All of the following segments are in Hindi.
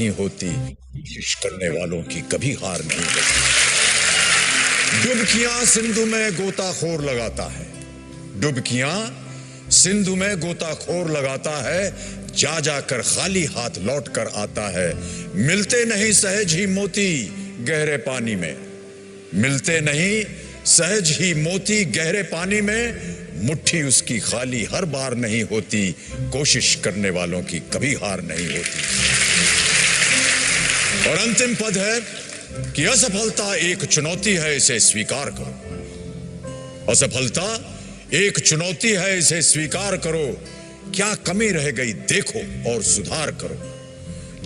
नहीं होती, कोशिश करने वालों की कभी हार नहीं होती। डुबकियां सिंधु में गोताखोर लगाता है, डुबकियां सिंधु में गोताखोर लगाता है, जा जाकर खाली हाथ लौट कर आता है। मिलते नहीं सहज ही मोती गहरे पानी में, मिलते नहीं सहज ही मोती गहरे पानी में, मुट्ठी उसकी खाली हर बार नहीं होती, कोशिश करने वालों की कभी हार नहीं होती। और अंतिम पद है कि असफलता एक चुनौती है, इसे स्वीकार करो। असफलता एक चुनौती है, इसे स्वीकार करो। क्या कमी रह गई देखो और सुधार करो।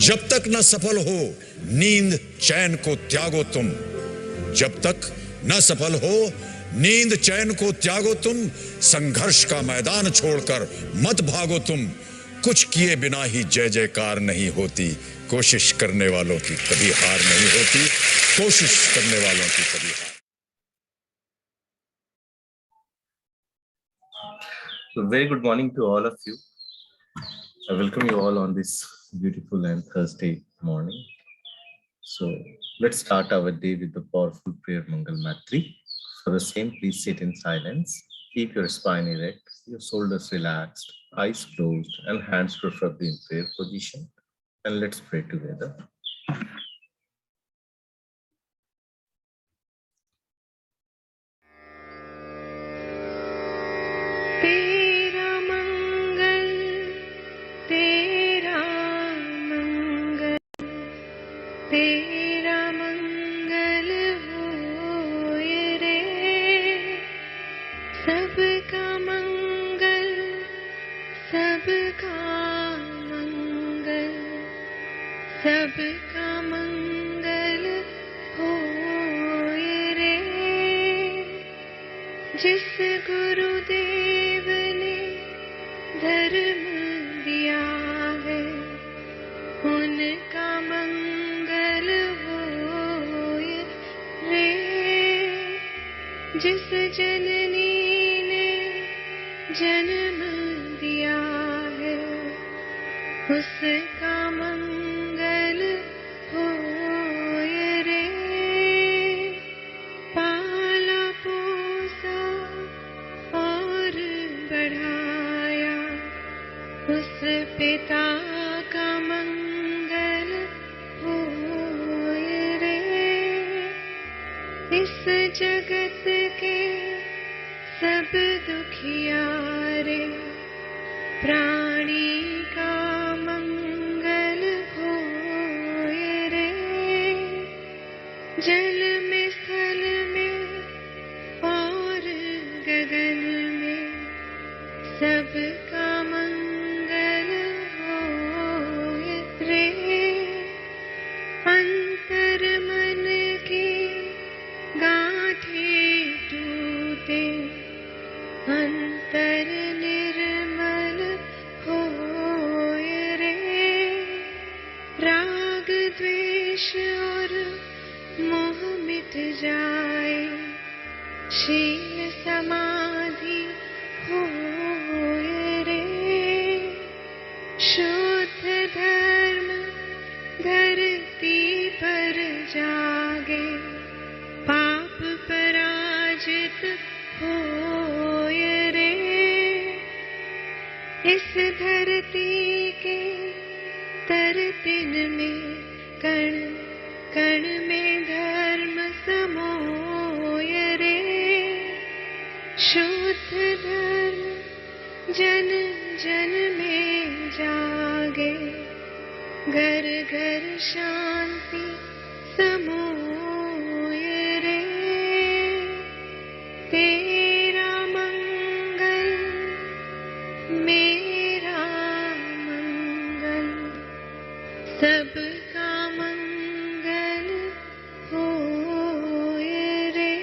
जब तक न सफल हो नींद चैन को त्यागो तुम, जब तक न सफल हो नींद चैन को त्यागो तुम, संघर्ष का मैदान छोड़कर मत भागो तुम। कुछ किए बिना ही जय जयकार नहीं होती, कोशिश करने वालों की कभी हार नहीं होती, कोशिश करने वालों की कभी हार। So very good morning to all of you. I welcome you all on this beautiful and Thursday morning. So let's start our day with the powerful prayer Mangal Matri. For the same, please sit in silence. Keep your spine erect, your shoulders relaxed, eyes closed, and hands preferably in prayer position. And let's pray together. तेरा मंगल तेरा मंगल तेरा मंगल होए रे, सबका मंगल सबका मंगल सबका मंगल होए रे। जिस गुरुदेव ने धर्म दिया है, उनका मंगल होए रे। जिस जननी ने जन्म दिया है, उसका मंगल होए रे। पाला पोसा और बढ़ाया, उस पिता का मंगल होए रे। इस जगत के सब दुखियारे, प्राणी का मंगल होए रे। जल में स्थल में और गगन में, सबका मंगल होए रे। अंतर मन की गांठें टूटे, अंतर निर्मल होए रे। राग द्वेष और मोह मिट जाए, शील समाधि होए रे। शुद्ध धर्म धरती पर जागे, पाप पराजित होए रे। इस धरती के तरतिन में, कण कण में धर्म समोए रे। शुद्ध धर्म जन जन में जागे, घर घर शांति समोए रे। तेरा मंगल मेरा मंगल, सबका मंगल होए रे।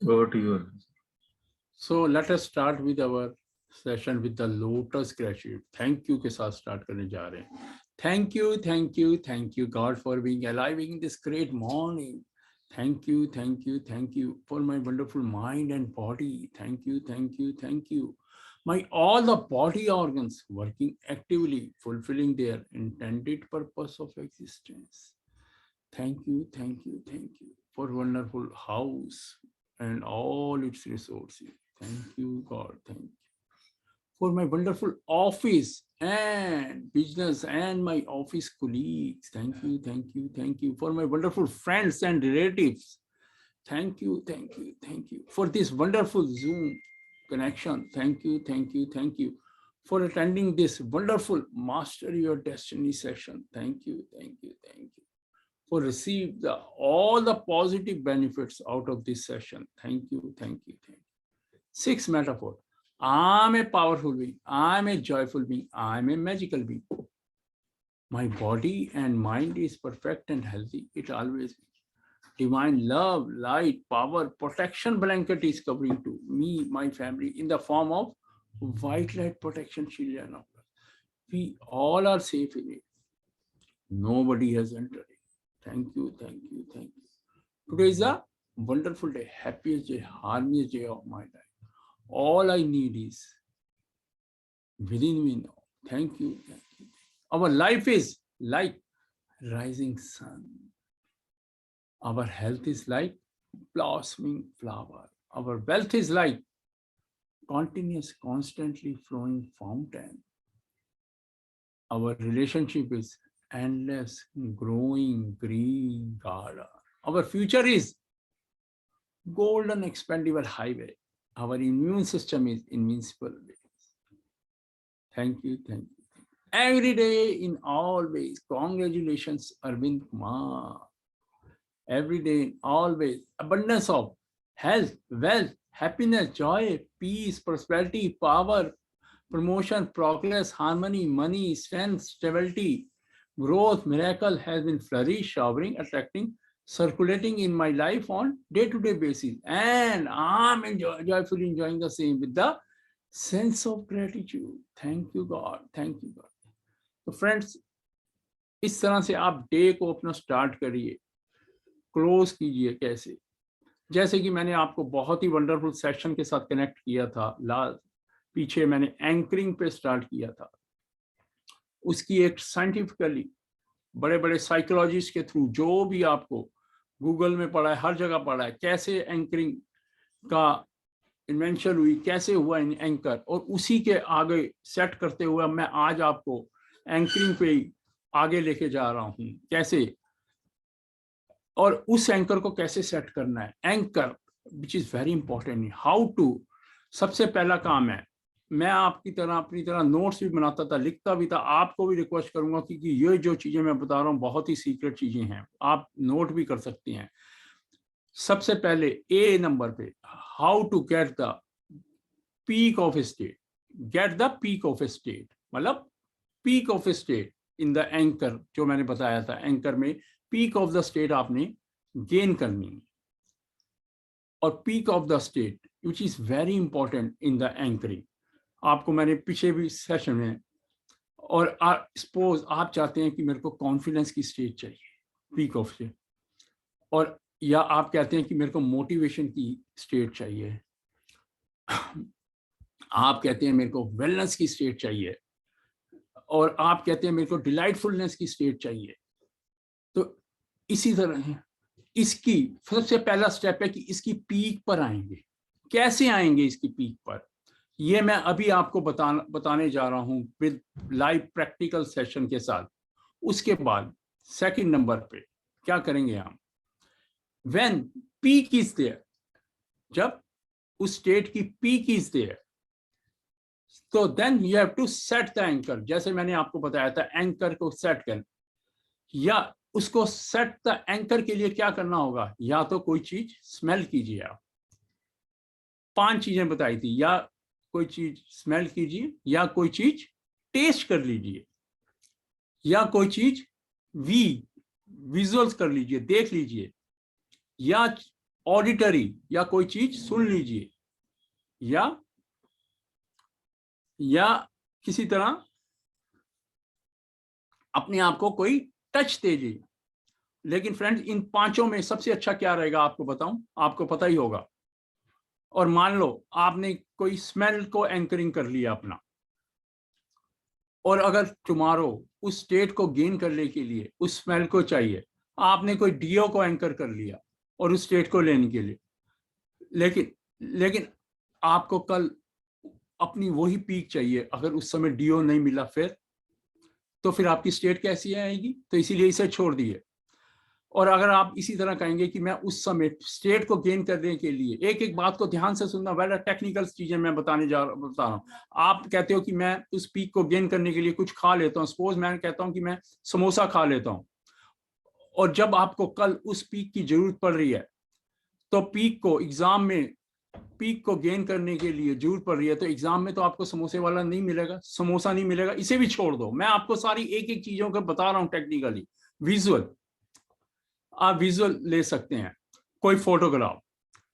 Over to you. So let us start with our session with the lotus gratitude. Thank you के साथ start करने जा रहे हैं. Thank you God for being alive in this great morning. Thank you, thank you, thank you for my wonderful mind and body. Thank you, thank you, thank you. My all the body organs working actively, fulfilling their intended purpose of existence. Thank you, thank you, thank you for wonderful house and all its resources. Thank you, God. Thank you for my wonderful office and business and my office colleagues. Thank you, thank you, thank you for my wonderful friends and relatives. Thank you, thank you, thank you for this wonderful Zoom connection. Thank you, thank you, thank you for attending this wonderful Master Your Destiny session. Thank you, thank you, thank you for receive all the positive benefits out of this session. Thank you, thank you, thank you. Sixth metaphor. I'm a powerful being. I'm a joyful being. I'm a magical being. My body and mind is perfect and healthy. It always is. Divine love, light, power, protection blanket is covering to me, my family, in the form of white light protection shield. We all are safe in it. Nobody has entered it. Thank you, thank you, thank you. Today is a wonderful day, happiest day, harmonious day of my life. All I need is within me now. Thank you, thank you. Our life is like rising sun. Our health is like blossoming flower. Our wealth is like continuous, constantly flowing fountain. Our relationship is endless, growing green garden. Our future is golden, expandable highway. Our immune system is invincible. Thank you, thank you. Every day, in all ways, congratulations, Arvind Kumar. Every day, always, abundance of health, wealth, happiness, joy, peace, prosperity, power, promotion, progress, harmony, money, strength, stability, growth, miracle has been flourished, showering, attracting, circulating in my life on day-to-day basis. And I'm joyfully enjoying the same with the sense of gratitude. Thank you, God. Thank you, God. तो फ्रेंड्स, इस तरह से आप डे को अपना स्टार्ट करिए, क्लोज कीजिए। कैसे? जैसे कि मैंने आपको बहुत ही वंडरफुल सेशन के साथ कनेक्ट किया था पीछे मैंने एंकरिंग पे स्टार्ट किया था। उसकी एक साइंटिफिकली बड़े बड़े साइकोलॉजिस्ट के थ्रू जो भी आपको गूगल में पढ़ा है, हर जगह पढ़ा है, कैसे एंकरिंग का इन्वेंशन हुई, कैसे हुआ एंकर, और उसी के आगे सेट करते हुए मैं आज आपको एंकरिंग पे ही आगे लेके जा रहा हूं। कैसे और उस एंकर को कैसे सेट करना है, anchor which is very important, how to. सबसे पहला काम है, मैं आपकी तरह अपनी तरह नोट्स भी बनाता था, लिखता भी था। आपको भी रिक्वेस्ट करूंगा क्योंकि ये जो चीजें मैं बता रहा हूँ बहुत ही सीक्रेट चीजें हैं, आप नोट भी कर सकते हैं। सबसे पहले ए नंबर पे, how to get the peak of state. Get the peak of state मतलब peak of state in the anchor, जो मैंने बताया था एंकर में पीक ऑफ द स्टेट आपने गेन करनी है। और peak of the state which is very important in the anchoring, आपको मैंने पीछे भी सेशन में, और सपोज आप चाहते हैं कि मेरे को कॉन्फिडेंस की स्टेट चाहिए, पीक ऑफ स्टेट, और या आप कहते हैं कि मेरे को मोटिवेशन की स्टेट चाहिए, आप कहते हैं मेरे को वेलनेस की स्टेट चाहिए, और आप कहते हैं मेरे को डिलाइटफुलनेस की स्टेट चाहिए। तो इसी तरह इसकी सबसे पहला स्टेप है कि इसकी पीक पर आएंगे। कैसे आएंगे इसकी पीक पर, ये मैं अभी आपको बताने जा रहा हूं विद लाइव प्रैक्टिकल सेशन के साथ। उसके बाद सेकंड नंबर पे क्या करेंगे हम, व्हेन पीक इज देयर, जब उस स्टेट की पीक इज देयर, तो then you have to set the anchor. जैसे मैंने आपको बताया था एंकर को सेट कर, या उसको सेट द एंकर के लिए क्या करना होगा, या तो कोई चीज स्मेल कीजिए आप, 5 चीजें बताई थी, या कोई चीज स्मेल कीजिए, या कोई चीज टेस्ट कर लीजिए, या कोई चीज विजुअल्स कर लीजिए, देख लीजिए, या ऑडिटरी या कोई चीज सुन लीजिए, या किसी तरह अपने आप को कोई टच दीजिए। लेकिन फ्रेंड्स इन पांचों में सबसे अच्छा क्या रहेगा आपको बताऊं, आपको पता ही होगा। और मान लो आपने कोई स्मेल को एंकरिंग कर लिया अपना, और अगर टुमारो उस स्टेट को गेन करने के लिए उस स्मेल को चाहिए, आपने कोई डीओ को एंकर कर लिया और उस स्टेट को लेने के लिए, लेकिन लेकिन आपको कल अपनी वही पीक चाहिए, अगर उस समय डीओ नहीं मिला फिर आपकी स्टेट कैसी आएगी? तो इसीलिए इसे छोड़ दिए। और अगर आप इसी तरह कहेंगे कि मैं उस समय स्टेट को गेन करने के लिए, एक एक बात को ध्यान से सुनना, वेल टेक्निकल चीजें मैं बता रहा हूँ। आप कहते हो कि मैं उस पीक को गेन करने के लिए कुछ खा लेता हूँ, सपोज मैं कहता हूँ कि मैं समोसा खा लेता हूँ, और जब आपको कल उस पीक की जरूरत पड़ रही है, तो पीक को एग्जाम में पीक को गेन करने के लिए जरूरत पड़ रही है, तो एग्जाम में तो आपको समोसे वाला नहीं मिलेगा, समोसा नहीं मिलेगा, इसे भी छोड़ दो। मैं आपको सारी एक एक चीजों को बता रहा हूँ टेक्निकली। विजुअल, आप विजुअल ले सकते हैं, कोई फोटोग्राफ,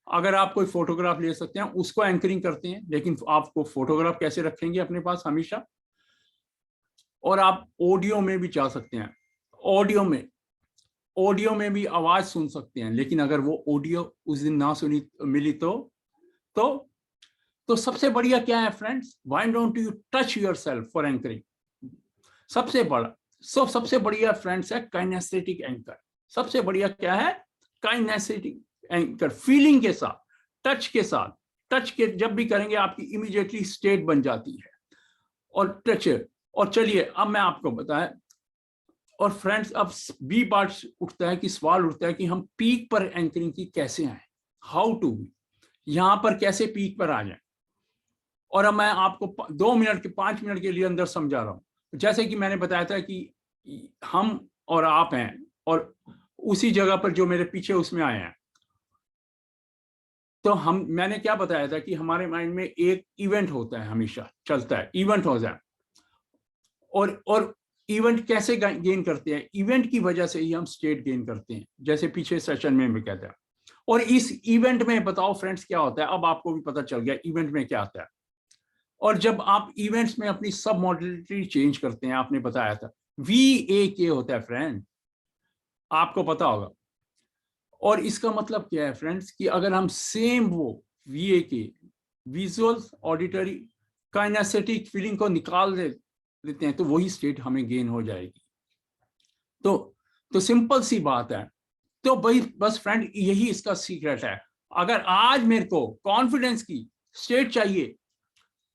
अगर आप कोई फोटोग्राफ ले सकते हैं उसको एंकरिंग करते हैं, लेकिन आपको फोटोग्राफ कैसे रखेंगे अपने पास हमेशा। और आप ऑडियो में भी जा सकते हैं, ऑडियो में भी आवाज सुन सकते हैं, लेकिन अगर वो ऑडियो उस दिन ना सुनी मिली तो तो सबसे बढ़िया क्या है friends, why don't you touch yourself for anchoring? सबसे बढ़िया फ्रेंड्स है काइनेस्थेटिक एंकर। सबसे बढ़िया क्या है? काइनेस्थेटिक एंकर, फीलिंग के साथ, टच के जब भी करेंगे आपकी इमीडिएटली स्टेट बन जाती है। और टच, और चलिए अब मैं आपको बताया। और फ्रेंड्स अब बी बात उठता है कि सवाल उठता है कि हम पीक पर एंकरिंग की कैसे आए, हाउ टू बी, यहां पर कैसे पीक पर आ जाए। और अब मैं आपको 2 मिनट के 5 मिनट के लिए अंदर समझा रहा हूं। जैसे कि मैंने बताया था कि हम और आप हैं, और उसी जगह पर जो मेरे पीछे उसमें आए हैं, तो मैंने क्या बताया था कि हमारे माइंड में एक इवेंट होता है, हमेशा चलता है, इवेंट हो जाए। और इवेंट कैसे गेन करते हैं? इवेंट की वजह से ही हम स्टेट गेन करते हैं, जैसे पीछे सेशन में भी कहता है। और इस इवेंट में बताओ फ्रेंड्स क्या होता है, अब आपको भी पता चल गया इवेंट में क्या आता है। और जब आप इवेंट्स में अपनी सब मॉडलिटी चेंज करते हैं, आपने बताया था VAK होता है फ्रेंड, आपको पता होगा। और इसका मतलब क्या है फ्रेंड्स कि अगर हम सेम वो VAK, visual auditory kinesthetic feeling को निकाल देते हैं, तो वही स्टेट हमें गेन हो जाएगी। तो सिंपल सी बात है। तो भाई बस फ्रेंड यही इसका सीक्रेट है। अगर आज मेरे को कॉन्फिडेंस की स्टेट चाहिए,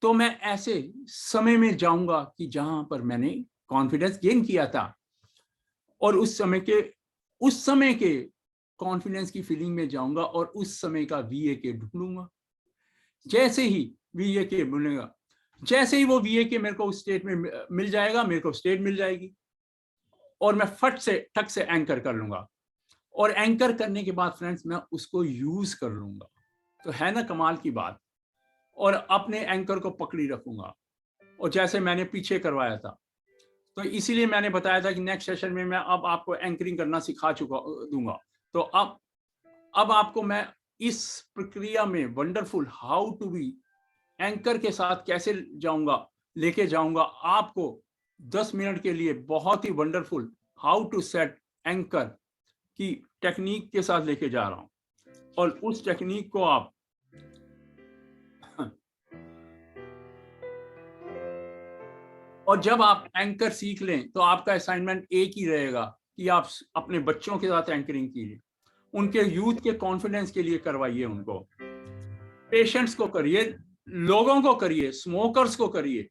तो मैं ऐसे समय में जाऊंगा कि जहां पर मैंने कॉन्फिडेंस गेन किया था, और उस समय के कॉन्फिडेंस की फीलिंग में जाऊंगा और उस समय का VAK ढूंढूंगा। जैसे ही VAK मिलेगा, जैसे ही वो VAK मेरे को उस स्टेट में मिल जाएगा, मेरे को स्टेट मिल जाएगी, और मैं फट से ठक से एंकर कर लूंगा। और एंकर करने के बाद फ्रेंड्स मैं उसको यूज कर लूंगा। तो है ना कमाल की बात। और अपने एंकर को पकड़ी रखूंगा, और जैसे मैंने पीछे करवाया था, तो इसीलिए मैंने बताया था कि नेक्स्ट सेशन में मैं अब आपको एंकरिंग करना सिखा दूंगा। तो अब आपको मैं इस प्रक्रिया में wonderful how to be anchor के साथ कैसे लेके जाऊंगा आपको 10 मिनट के लिए, बहुत ही wonderful how to set anchor की टेक्निक के साथ लेके जा रहा हूं। और उस टेक्निक को आप और जब आप एंकर सीख लें, तो आपका असाइनमेंट एक ही रहेगा कि आप अपने बच्चों के साथ एंकरिंग कीजिए, उनके यूथ के कॉन्फिडेंस के लिए करवाइए, उनको पेशेंट्स को करिए, लोगों को करिए, स्मोकर्स को करिए।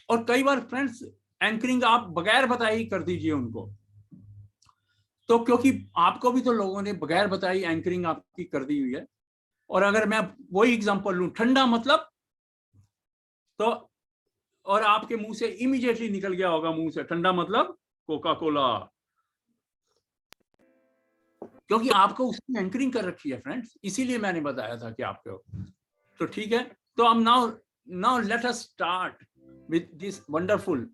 और कई बार फ्रेंड्स एंकरिंग आप बगैर बताए ही कर दीजिए उनको, तो क्योंकि आपको भी तो लोगों ने बगैर बताई एंकरिंग आपकी कर दी हुई है। और अगर मैं वही एग्जांपल लूं, ठंडा मतलब, तो और आपके मुंह से इमीडिएटली निकल गया होगा, मुंह से ठंडा मतलब कोका कोला, क्योंकि आपको उसकी एंकरिंग कर रखी है फ्रेंड्स, इसीलिए मैंने बताया था कि आपको। तो ठीक है, तो अब now let us start with this wonderful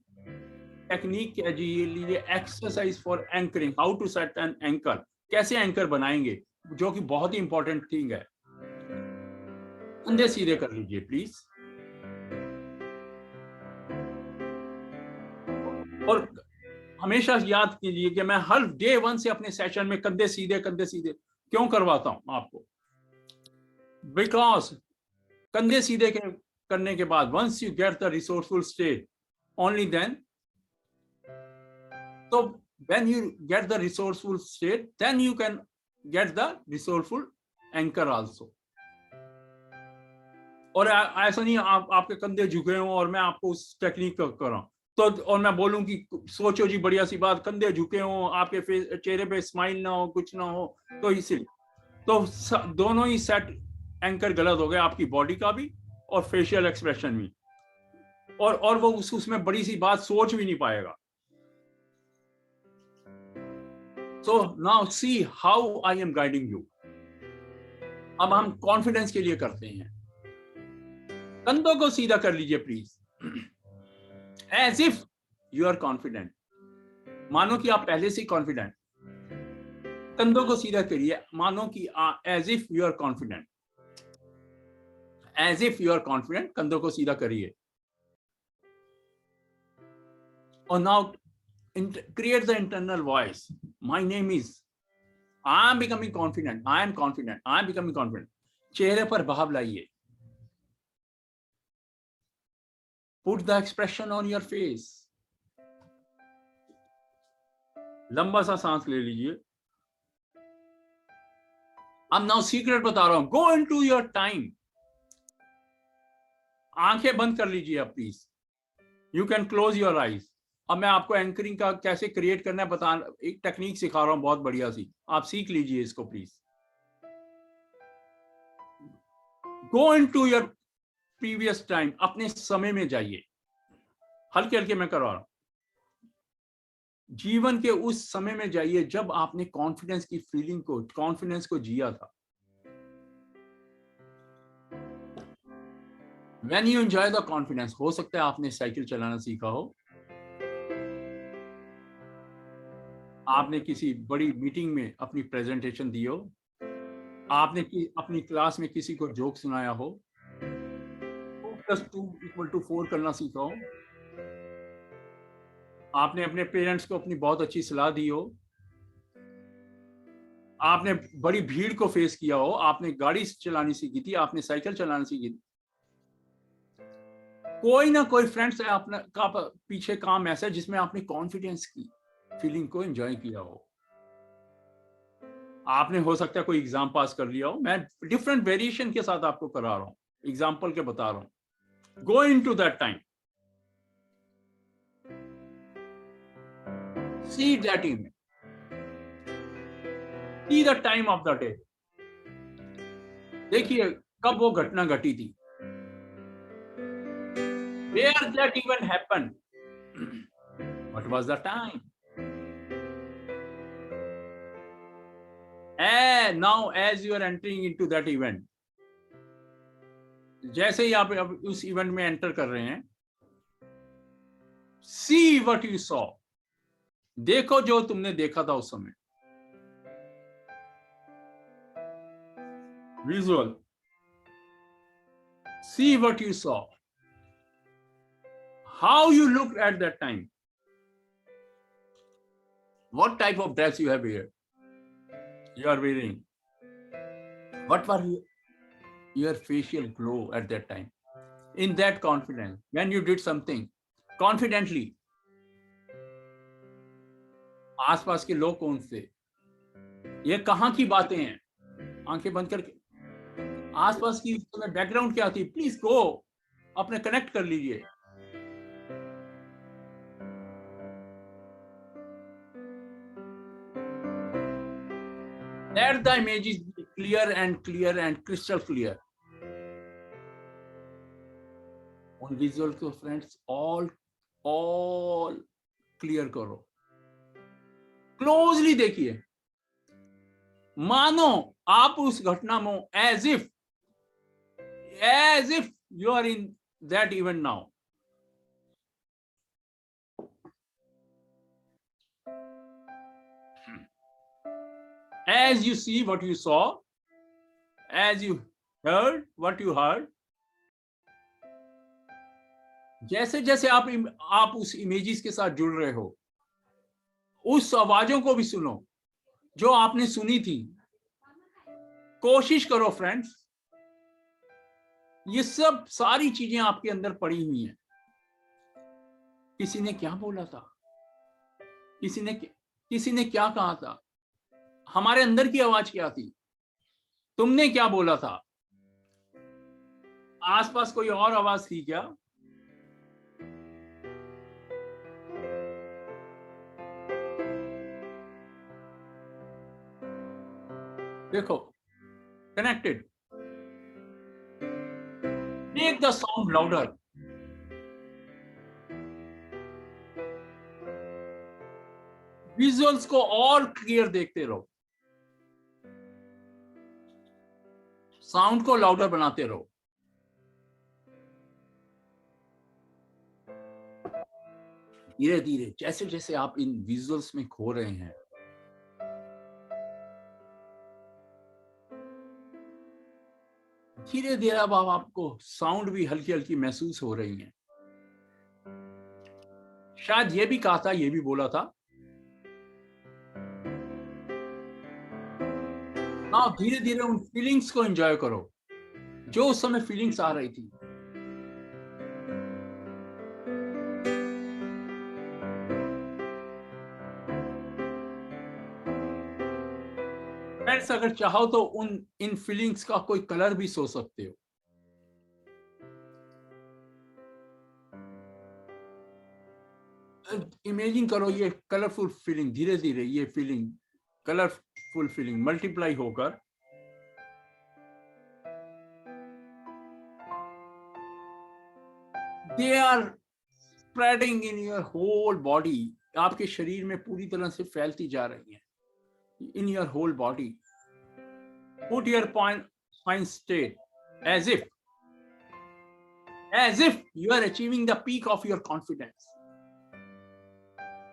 technique. लीजिए exercise for anchoring, how to set an anchor, कैसे एंकर बनाएंगे, जो कि बहुत ही इंपॉर्टेंट थिंग है। कंधे सीधे कर लीजिए प्लीज। और हमेशा याद कीजिए कि मैं हर डे 1 से अपने सेशन में कंधे सीधे क्यों करवाता हूं आपको, बिकॉज कंधे सीधे करने के बाद once you get the resourceful state, only then, so when you get the resourceful state, then you can get the resourceful anchor also. और ऐसा नहीं आपके कंधे झुके हों और मैं आपको उस टेक्निक कर रहा हूं तो, और मैं बोलूं कि सोचो जी बढ़िया सी बात, कंधे झुके हों, आपके चेहरे पे स्माइल ना हो, कुछ ना हो, तो इसीलिए तो दोनों ही सेट एंकर गलत हो गए, आपकी बॉडी का भी और फेशियल एक्सप्रेशन भी, और वो उसमें बड़ी सी बात सोच भी नहीं पाएगा. So now see how I am guiding you. अब हम कॉन्फिडेंस के लिए करते हैं. कंधों को सीधा कर लीजिए please, as if you are confident. मानो कि आप पहले से कॉन्फिडेंट. कंधों को सीधा करिए, मानो कि as if you are confident. As if you are confident, कंधों को सीधा करिए. और now create the internal voice. My name is, I am becoming confident. I am confident. I am becoming confident. चेहरे पर भाव लाइए. Put the expression on your face. लंबा सा सांस ले लीजिए. अब नाउ सीक्रेट बता रहा हूं. Go into your time. आंखें बंद कर लीजिए अब please. You can close your eyes. अब मैं आपको एंकरिंग का कैसे क्रिएट करना है बता, एक टेक्निक सिखा रहा हूं बहुत बढ़िया सी, आप सीख लीजिए इसको please. Go into your previous time. अपने समय में जाइए. हल्के हल्के मैं करवा रहा हूं. जीवन के उस समय में जाइए जब आपने कॉन्फिडेंस की फीलिंग को, कॉन्फिडेंस को जिया था. When you enjoy the confidence, हो सकता है आपने साइकिल चलाना सीखा हो, आपने किसी बड़ी मीटिंग में अपनी प्रेजेंटेशन दी हो, आपने अपनी क्लास में किसी को जोक सुनाया हो, 2+2=4 करना सीखा हो, आपने अपने पेरेंट्स को अपनी बहुत अच्छी सलाह दी हो, आपने बड़ी भीड़ को फेस किया हो, आपने गाड़ी चलानी सीखी थी, आपने साइकिल चलाना सीखी थी. कोई ना कोई फ्रेंड्स है अपना का पीछे काम ऐसा जिसमें आपने कॉन्फिडेंस की फीलिंग को एंजॉय किया हो. आपने हो सकता है कोई एग्जाम पास कर लिया हो. मैं डिफरेंट वेरिएशन के साथ आपको करा रहा हूं, एग्जाम्पल के बता रहा हूं. Go into that time. See that image. See the time of the day. देखिए कब वो घटना घटी थी. Where that event happened? What was the time? And now as you are entering into that event, जैसे ही आप उस इवेंट में एंटर कर रहे हैं, see what you saw. देखो जो तुमने देखा था उस समय. Visual. See what you saw. How you looked at that time. What type of dress you have here? You are wearing. What were your facial glow at that time? In that confidence, when you did something confidently. आसपास के लोग कौन थे? ये कहाँ की बातें हैं? आंखें बंद करके. आसपास की बैकग्राउंड क्या थी? प्लीज गो, अपने कनेक्ट कर लीजिए. Let the image is clear and crystal clear. On visual को friends all clear करो. Closely देखिए. मानो आप उस घटना में as if you are in that event now. As you see what you saw, as you heard what you heard, जैसे जैसे आप उस इमेजेस के साथ जुड़ रहे हो, उस आवाजों को भी सुनो जो आपने सुनी थी। कोशिश करो फ्रेंड्स, ये सब सारी चीजें आपके अंदर पड़ी हुई हैं। किसी ने क्या बोला था, किसी ने क्या कहा था, हमारे अंदर की आवाज क्या थी, तुमने क्या बोला था, आसपास कोई और आवाज थी क्या? देखो, connected. Make the sound louder. Visuals को और क्लियर देखते रहो, साउंड को लाउडर बनाते रहो। धीरे धीरे जैसे जैसे आप इन विजुअल्स में खो रहे हैं, धीरे धीरे अब आपको साउंड भी हल्की हल्की महसूस हो रही है। शायद ये भी कहा था, ये भी बोला था। ना धीरे धीरे उन फीलिंग्स को एंजॉय करो जो उस समय फीलिंग्स आ रही थी। फ्रेंड्स, अगर चाहो तो इन फीलिंग्स का कोई कलर भी सोच सकते हो। इमेजिन करो ये कलरफुल फीलिंग, धीरे धीरे ये फीलिंग, कलरफुल फीलिंग मल्टीप्लाई होकर they are spreading in your whole body, आपके शरीर में पूरी तरह से फैलती जा रही है। In your whole body, put your point state as if you are achieving the peak of your confidence.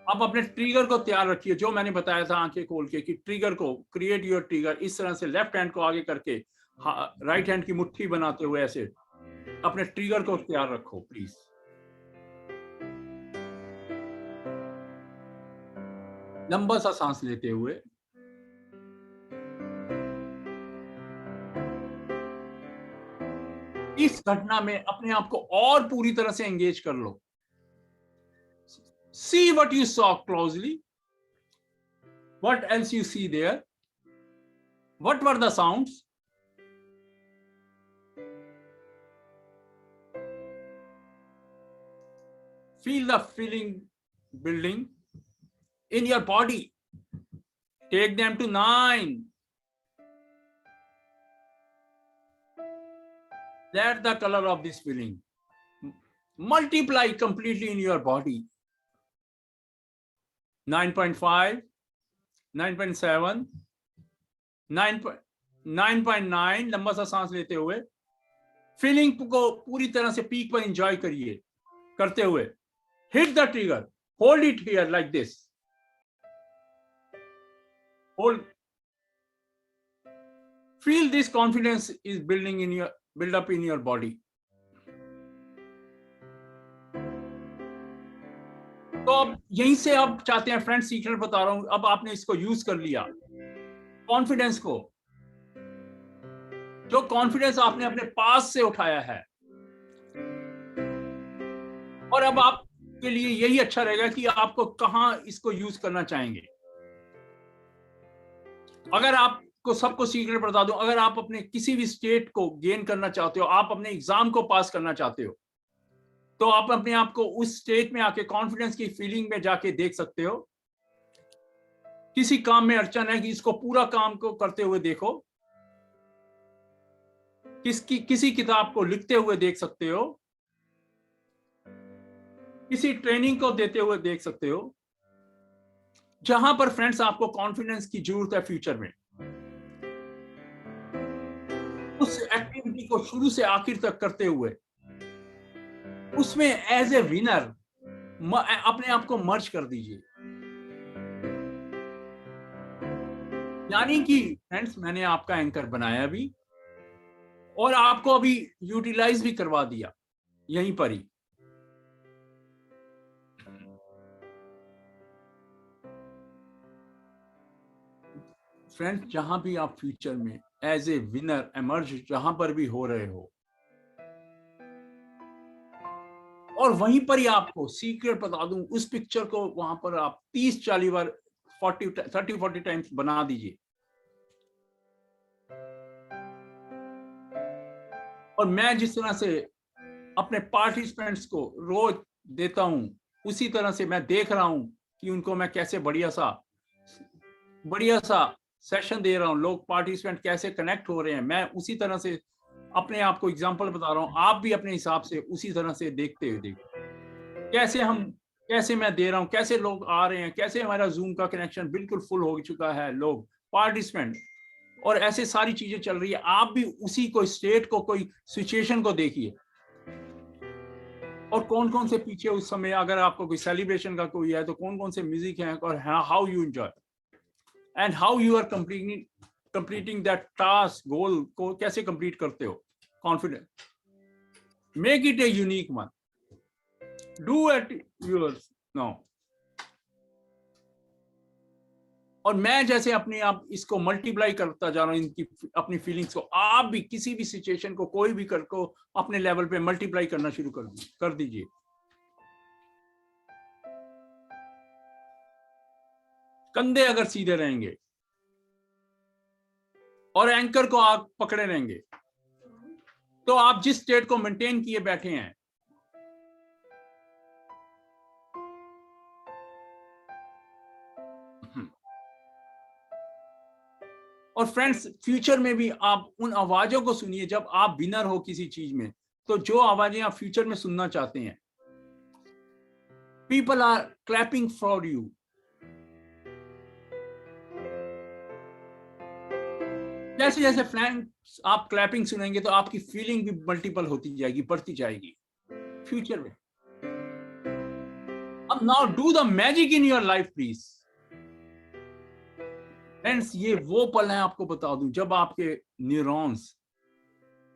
अब अपने ट्रिगर को तैयार रखिए, जो मैंने बताया था आंखें खोल के कि ट्रिगर को क्रिएट योर ट्रिगर, इस तरह से लेफ्ट हैंड को आगे करके राइट हैंड की मुट्ठी बनाते हुए ऐसे अपने ट्रिगर को तैयार रखो प्लीज। लंबा सा सांस लेते हुए इस घटना में अपने आप को और पूरी तरह से एंगेज कर लो। See what you saw closely. What else you see there? What were the sounds? Feel the feeling building in your body. Take them to 9. Let the color of this feeling multiply completely in your body. 9.5, 9.7, 9.9, लंबा सा सांस लेते हुए फीलिंग को पूरी तरह से पीक पर एंजॉय करिए करते हुए। Hit the trigger, hold it here like this, hold, feel this confidence is building in your, build up in your body. तो अब यहीं से आप चाहते हैं फ्रेंड्स, सीक्रेट बता रहा हूं, अब आपने इसको यूज कर लिया कॉन्फिडेंस को, जो कॉन्फिडेंस आपने अपने पास से उठाया है, और अब आपके लिए यही अच्छा रहेगा कि आपको कहां इसको यूज करना चाहेंगे। अगर आप को सबको सीक्रेट बता दूं, अगर आप अपने किसी भी स्टेट को गेन करना चाहते हो, आप अपने एग्जाम को पास करना चाहते हो, तो आप अपने आप को उस स्टेट में आके कॉन्फिडेंस की फीलिंग में जाके देख सकते हो। किसी काम में अड़चन है कि इसको पूरा काम को करते हुए देखो, किसी किताब को लिखते हुए देख सकते हो, किसी ट्रेनिंग को देते हुए देख सकते हो, जहां पर फ्रेंड्स आपको कॉन्फिडेंस की जरूरत है फ्यूचर में। उस एक्टिविटी को शुरू से आखिर तक करते हुए उसमें एज ए विनर अपने आप को मर्ज कर दीजिए। यानी कि फ्रेंड्स, मैंने आपका एंकर बनाया भी और आपको अभी यूटिलाइज भी करवा दिया यहीं पर ही। फ्रेंड्स, जहां भी आप फ्यूचर में एज ए विनर एमर्ज जहां पर भी हो रहे हो, और वहीं पर ही आपको सीक्रेट बता दूं, उस पिक्चर को वहां पर आप 30-40 बार 30-40 टाइम्स बना दीजिए। और मैं जिस तरह से अपने पार्टिसिपेंट्स को रोज देता हूं, उसी तरह से मैं देख रहा हूं कि उनको मैं कैसे बढ़िया सा सेशन दे रहा हूं, लोग पार्टिसिपेंट कैसे कनेक्ट हो रहे हैं। मैं उसी तरह से अपने आप को एग्जांपल बता रहा हूं, आप भी अपने हिसाब से उसी तरह से देखते हुए देखो कैसे मैं दे रहा हूं, कैसे लोग आ रहे हैं, कैसे हमारा जूम का कनेक्शन बिल्कुल फुल हो चुका है, लोग पार्टिसिपेंट, और ऐसे सारी चीजें चल रही है। आप भी उसी को स्टेट को, कोई सिचुएशन को देखिए, और कौन कौन से पीछे उस समय अगर आपको कोई सेलिब्रेशन का कोई है तो कौन कौन से म्यूजिक है, और how you enjoy and how you are completing that task, goal को कैसे कंप्लीट करते हो। Confident, make it a unique one, do it yours now. और मैं जैसे अपने आप इसको मल्टीप्लाई करता जा रहा हूं, इनकी अपनी फीलिंग्स को, आप भी किसी भी सिचुएशन को कोई भी कर को अपने लेवल पे मल्टीप्लाई करना शुरू कर दीजिए। कंधे अगर सीधे रहेंगे और एंकर को आप पकड़े रहेंगे, तो आप जिस स्टेट को मेंटेन किए बैठे हैं, और फ्रेंड्स फ्यूचर में भी आप उन आवाजों को सुनिए जब आप विनर हो किसी चीज में, तो जो आवाजें आप फ्यूचर में सुनना चाहते हैं, people are clapping for you. जैसे जैसे फ्रेंड्स आप क्लैपिंग सुनेंगे तो आपकी फीलिंग भी मल्टीपल होती जाएगी, बढ़ती जाएगी फ्यूचर में। अब now do the magic in your life please. Friends, ये वो पल है, आपको बता दूं, जब आपके न्यूरॉन्स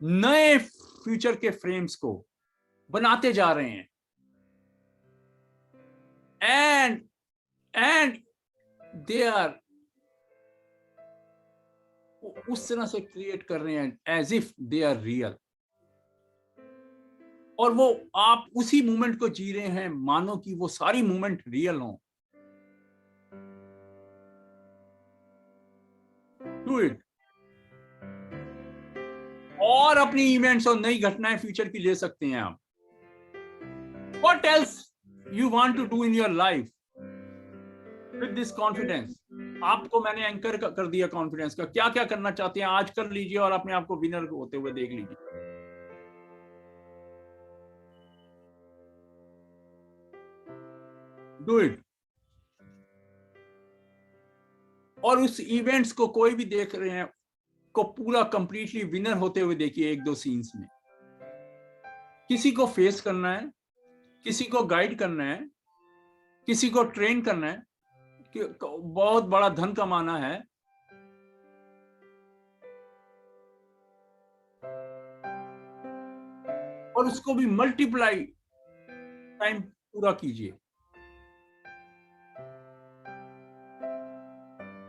नए फ्यूचर के फ्रेम्स को बनाते जा रहे हैं, एंड दे आर उस तरह से क्रिएट कर रहे हैं as if they are real, और वो आप उसी मोमेंट को जी रहे हैं मानो कि वो सारी मोमेंट रियल हो। Do it. और अपनी इवेंट्स और नई घटनाएं फ्यूचर की ले सकते हैं आप। What else you want to do in your life with this confidence. आपको मैंने एंकर कर दिया कॉन्फिडेंस का, क्या क्या करना चाहते हैं आज कर लीजिए, और अपने आप को विनर होते हुए देख लीजिए। Do it. और उस इवेंट्स को कोई भी देख रहे हैं को पूरा कंप्लीटली विनर होते हुए देखिए। एक दो सीन्स में किसी को फेस करना है, किसी को गाइड करना है, किसी को ट्रेन करना है, कि बहुत बड़ा धन कमाना है, और उसको भी मल्टीप्लाई टाइम पूरा कीजिए।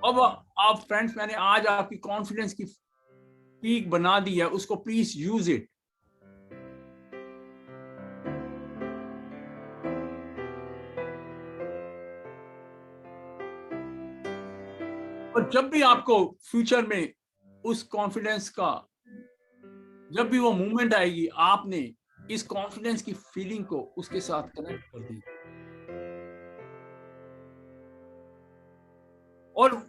अब आप फ्रेंड्स, मैंने आज आपकी कॉन्फिडेंस की पीक बना दी है, उसको प्लीज यूज इट। और जब भी आपको फ्यूचर में उस कॉन्फिडेंस का, जब भी वो मूवमेंट आएगी, आपने इस कॉन्फिडेंस की फीलिंग को उसके साथ कनेक्ट कर दी, और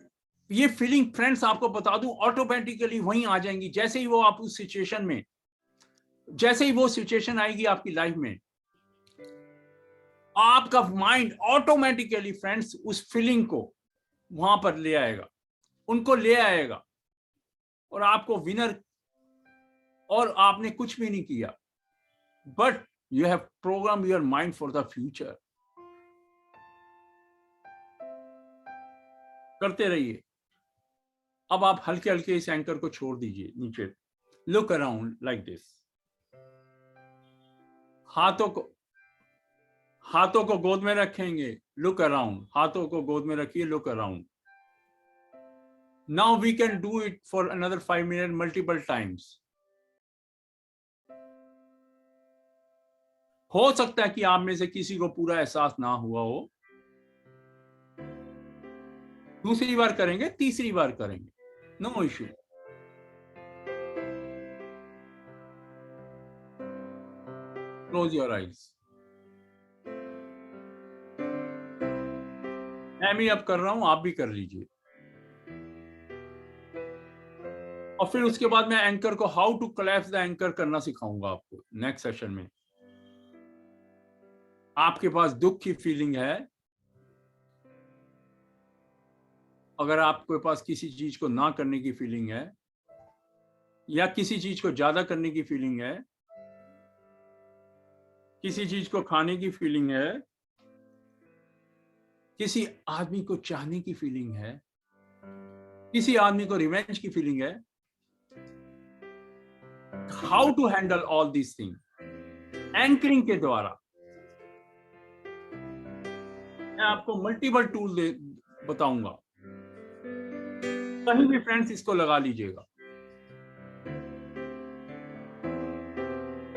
ये फीलिंग फ्रेंड्स आपको बता दूं ऑटोमेटिकली वहीं आ जाएंगी। जैसे ही वो आप उस सिचुएशन में, जैसे ही वो सिचुएशन आएगी आपकी लाइफ में, आपका माइंड ऑटोमेटिकली फ्रेंड्स उस फीलिंग को वहां पर ले आएगा, उनको ले आएगा, और आपको विनर, और आपने कुछ भी नहीं किया, but you have programme your mind for the future. करते रहिए। अब आप हल्के हल्के इस एंकर को छोड़ दीजिए नीचे। Look around like this. हाथों को गोद में रखेंगे, लुक अराउंड। हाथों को गोद में रखिए, look around. Now we can do it for another 5 minutes multiple times. हो सकता है कि आप में से किसी को पूरा एहसास ना हुआ हो, दूसरी बार करेंगे, तीसरी बार करेंगे, no issue. Close your eyes. मैं भी अब कर रहा हूं, आप भी कर लीजिए. और फिर उसके बाद मैं एंकर को how to collapse the anchor करना सिखाऊंगा आपको नेक्स्ट सेशन में. आपके पास दुख की फीलिंग है, अगर आपके पास किसी चीज को ना करने की फीलिंग है, या किसी चीज को ज्यादा करने की फीलिंग है, किसी चीज को खाने की फीलिंग है, किसी आदमी को चाहने की फीलिंग है, किसी आदमी को रिवेंज की फीलिंग है, how to handle all this thing anchoring के द्वारा. मैं आपको मल्टीपल टूल बताऊंगा, कहीं भी फ्रेंड्स इसको लगा लीजिएगा.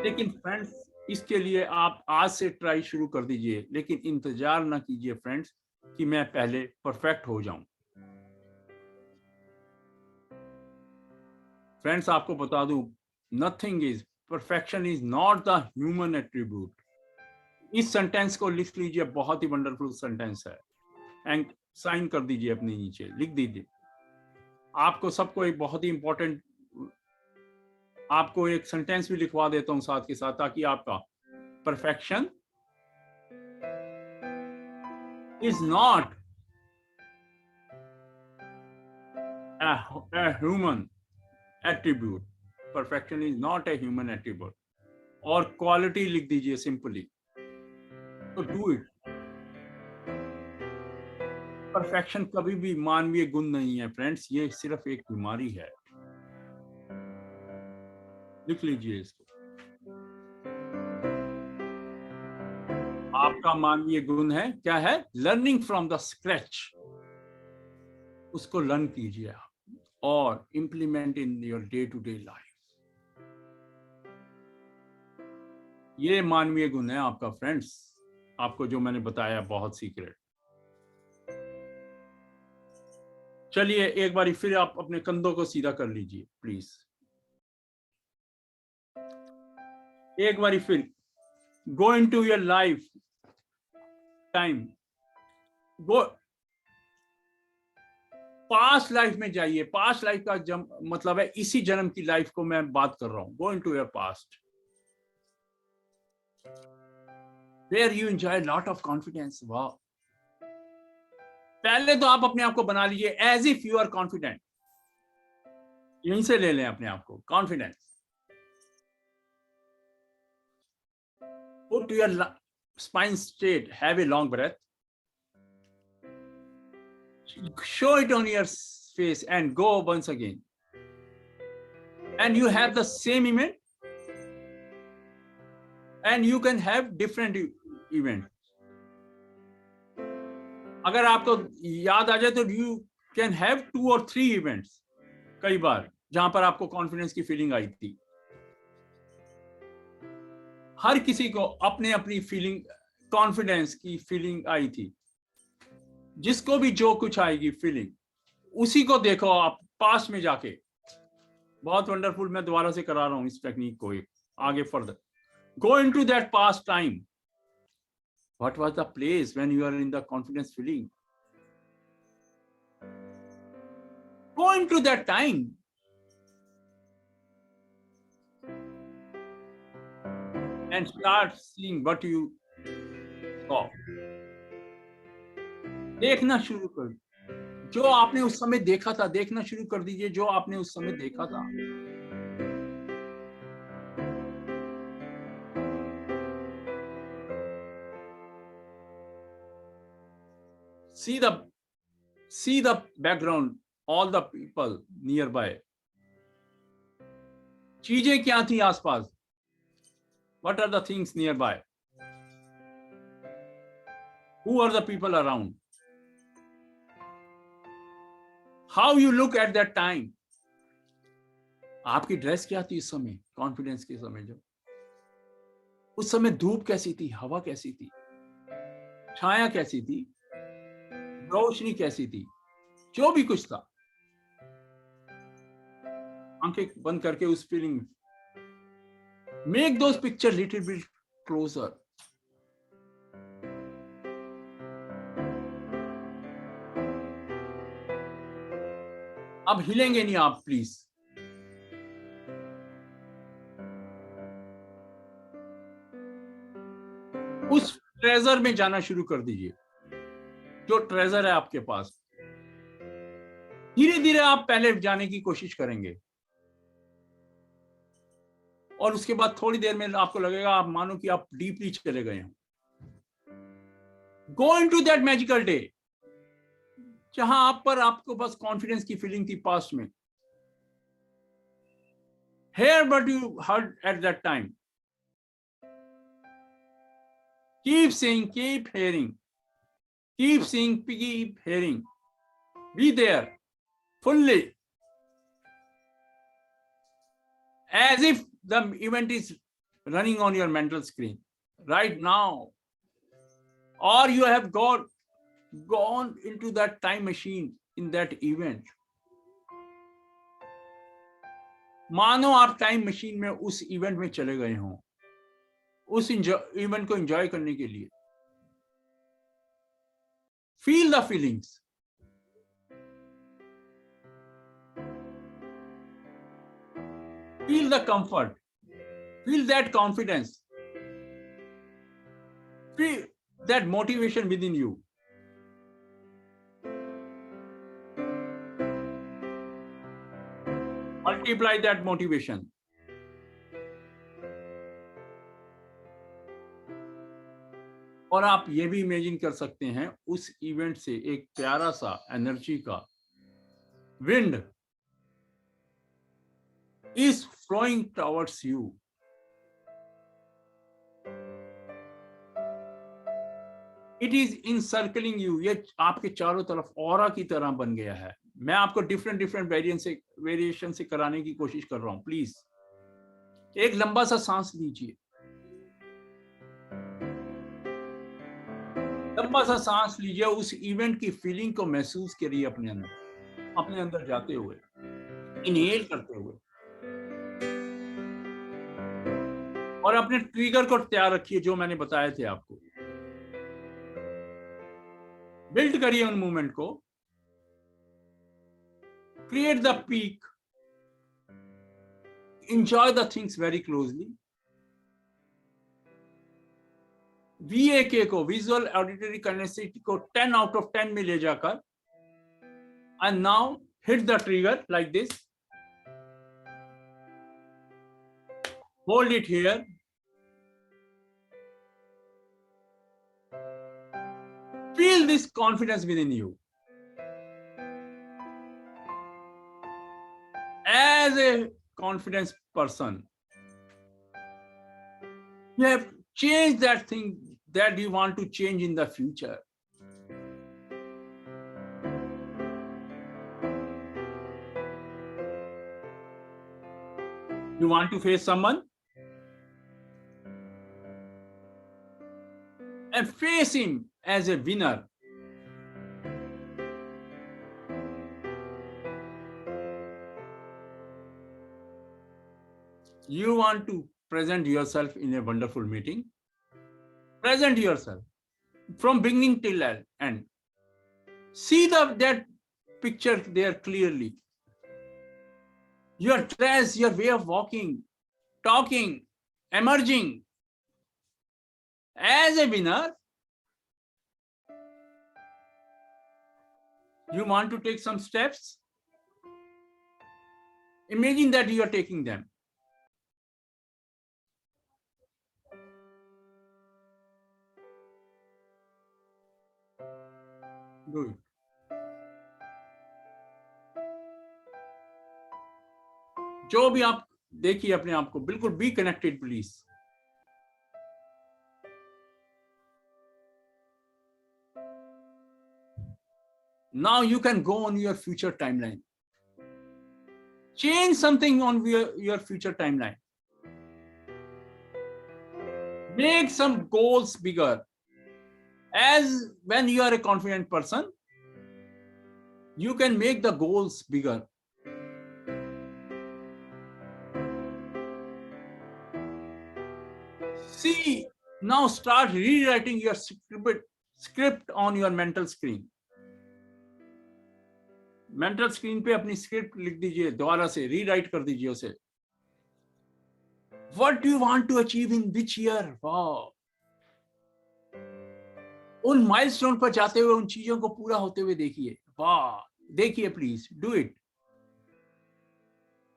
लेकिन फ्रेंड्स इसके लिए आप आज से ट्राई शुरू कर दीजिए, लेकिन इंतजार ना कीजिए फ्रेंड्स कि मैं पहले परफेक्ट हो जाऊं. फ्रेंड्स आपको बता दूं, nothing is perfection is not the human attribute. इस सेंटेंस को लिख लीजिए, बहुत ही वंडरफुल सेंटेंस है. एंड साइन कर दीजिए अपने नीचे, लिख दीजिए. आपको सबको एक बहुत ही इंपॉर्टेंट, आपको एक सेंटेंस भी लिखवा देता हूं साथ के साथ, ताकि आपका perfection is not a human attribute. Perfection is not a human attribute. और क्वालिटी लिख दीजिए सिंपली. तो डू इट. परफेक्शन कभी भी मानवीय गुण नहीं है फ्रेंड्स, ये सिर्फ एक बीमारी है. लिख लीजिए इसको. आपका मानवीय गुण है, क्या है? Learning from the scratch. उसको लर्न कीजिए आप और implement in your day to day life. ये मानवीय गुण है आपका फ्रेंड्स, आपको जो मैंने बताया बहुत सीक्रेट. चलिए एक बारी फिर आप अपने कंधों को सीधा कर लीजिए प्लीज. एक बारी फिर गो into your life time. Go past life में जाइए. पास्ट लाइफ का मतलब है इसी जन्म की लाइफ को मैं बात कर रहा हूं. Go into your past where you enjoy lot of confidence. वाह. पहले तो आप अपने आप को बना लीजिए as if you are confident. यहीं से ले लें अपने आप को confidence. Put your spine straight, have a long breath, show it on your face and go once again, and you have the same event and you can have different events. अगर आपको याद आ जाए तो you can have 2 or 3 events कई बार जहां पर आपको कॉन्फिडेंस की फीलिंग आई थी. हर किसी को अपने अपनी फीलिंग, कॉन्फिडेंस की फीलिंग आई थी. जिसको भी जो कुछ आएगी फीलिंग, उसी को देखो आप पास्ट में जाके. बहुत वंडरफुल. मैं दोबारा से करा रहा हूं इस टेक्निक को एक आगे further. Go into that past time. What was the place when you are in the confidence feeling. Go into that time and start seeing what you saw. देखना शुरू कर. जो आपने उस समय देखा था, देखना शुरू कर दीजिए जो आपने उस समय देखा था. see the background, all the people nearby. चीजें क्या थी आसपास? What are the things nearby? Who are the people around? How you look at that time. आपकी ड्रेस क्या थी उस समय, कॉन्फिडेंस के समय? जो उस समय धूप कैसी थी, हवा कैसी थी, छाया कैसी थी, रोशनी कैसी थी, जो भी कुछ था, आंखें बंद करके उस फीलिंग में make those picture little bit closer. अब हिलेंगे नहीं आप प्लीज. उस ट्रेजर में जाना शुरू कर दीजिए, जो ट्रेजर है आपके पास. धीरे धीरे आप पहले जाने की कोशिश करेंगे और उसके बाद थोड़ी देर में आपको लगेगा, आप मानो कि आप डीपली चले गए हो. गो इनटू दैट मैजिकल डे जहां आपको बस कॉन्फिडेंस की फीलिंग थी पास्ट में. Hear what you heard at that time. Keep saying, keep hearing. Keep seeing, keep hearing. Be there fully. As if the event is running on your mental screen right now. Or you have gone into that time machine in that event. मानो आप टाइम मशीन में उस इवेंट में चले गए हों, उस इवेंट को एंजॉय करने के लिए. Feel the feelings, feel the comfort, feel that confidence, feel that motivation within you. Multiply that motivation. और आप ये भी इमेजिन कर सकते हैं उस इवेंट से एक प्यारा सा एनर्जी का wind is flowing towards you. It is encircling you. ये आपके चारों तरफ ऑरा की तरह बन गया है. मैं आपको डिफरेंट वेरिएशन से कराने की कोशिश कर रहा हूं. प्लीज एक लंबा सा सांस लीजिए, लंबा सा सांस लीजिए. उस इवेंट की फीलिंग को महसूस करिए अपने अंदर जाते हुए, इनहेल करते हुए. और अपने ट्रिगर को तैयार रखिए जो मैंने बताए थे आपको. बिल्ड करिए उन मूवमेंट को. Create the peak. Enjoy the things very closely. VAK को, विजुअल ऑडिटरी काइनेस्थेटिक को 10 आउट ऑफ 10 में ले जाकर, and now hit the trigger like this. Hold it here. Feel this confidence within you. As a confident person, you have changed that thing that you want to change in the future. You want to face someone? And face him as a winner. You want to present yourself in a wonderful meeting. Present yourself from beginning till end. See that picture there clearly. Your dress, your way of walking, talking, emerging as a winner. You want to take some steps? Imagine that you are taking them. Do it. जो भी आप देखिए अपने आप को, बिल्कुल be connected please. Now you can go on your future timeline. Change something on your future timeline. Make some goals bigger. As when you are a confident person, you can make the goals bigger. See, now start rewriting your script on your mental screen. Mental screen पे अपनी स्क्रिप्ट लिख दीजिए, दोबारा से रीराइट कर दीजिए उसे. What do you want to achieve in which year? Wow. उन माइलस्टोन पर जाते हुए उन चीजों को पूरा होते हुए देखिए. वाह, देखिए, please do it.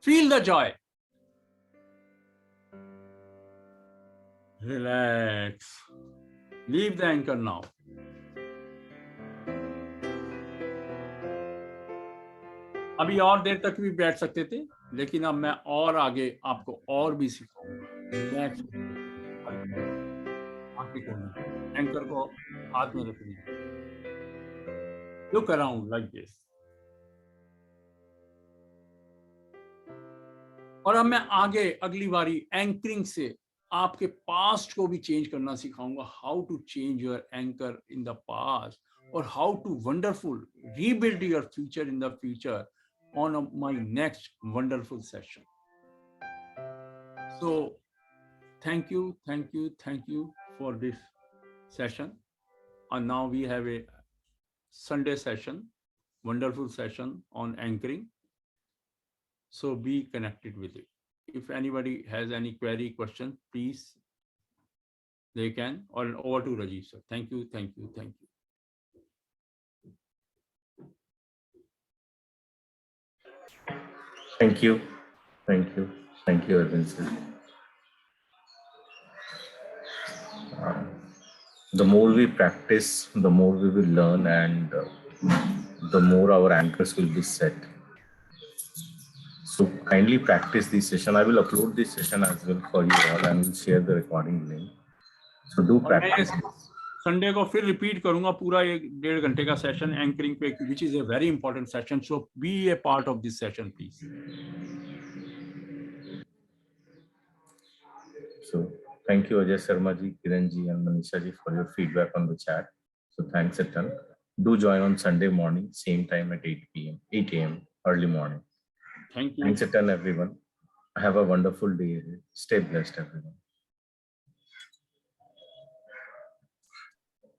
Feel the Joy. Relax. Leave the anchor now. अभी और देर तक भी बैठ सकते थे, लेकिन अब मैं और आगे आपको और भी सिखाऊंगा. रिलैक्स. एंकर को हाथ में रखिए. Look around like this. और अब मैं आगे अगली बारी एंकरिंग से आपके पास्ट को भी चेंज करना सिखाऊंगा. How to change your anchor in the past और how to wonderful rebuild your future in the future on my next wonderful session. So thank you for this session. And now we have a Sunday session, wonderful session on anchoring. So be connected with it. If anybody has any query, question, please, they can. Or over to Rajiv sir. Thank you. Thank you, Arvind sir. The more we practice, the more we will learn, and the more our anchors will be set. So kindly practice this session. I will upload this session as well for you all and will share the recording link. So do practice. Sunday को फिर रिपीट करूंगा पूरा 1.5 घंटे का सेशन एंकरिंग पे, which is a very important session. So be a part of this session please. So thank you Ajay Sharma ji, Kiran ji and Manisha ji for your feedback on the chat. So thanks a ton. Do join on Sunday morning, same time at 8 a.m. early morning. Thank you. Thanks a ton everyone. Have a wonderful day. Stay blessed everyone.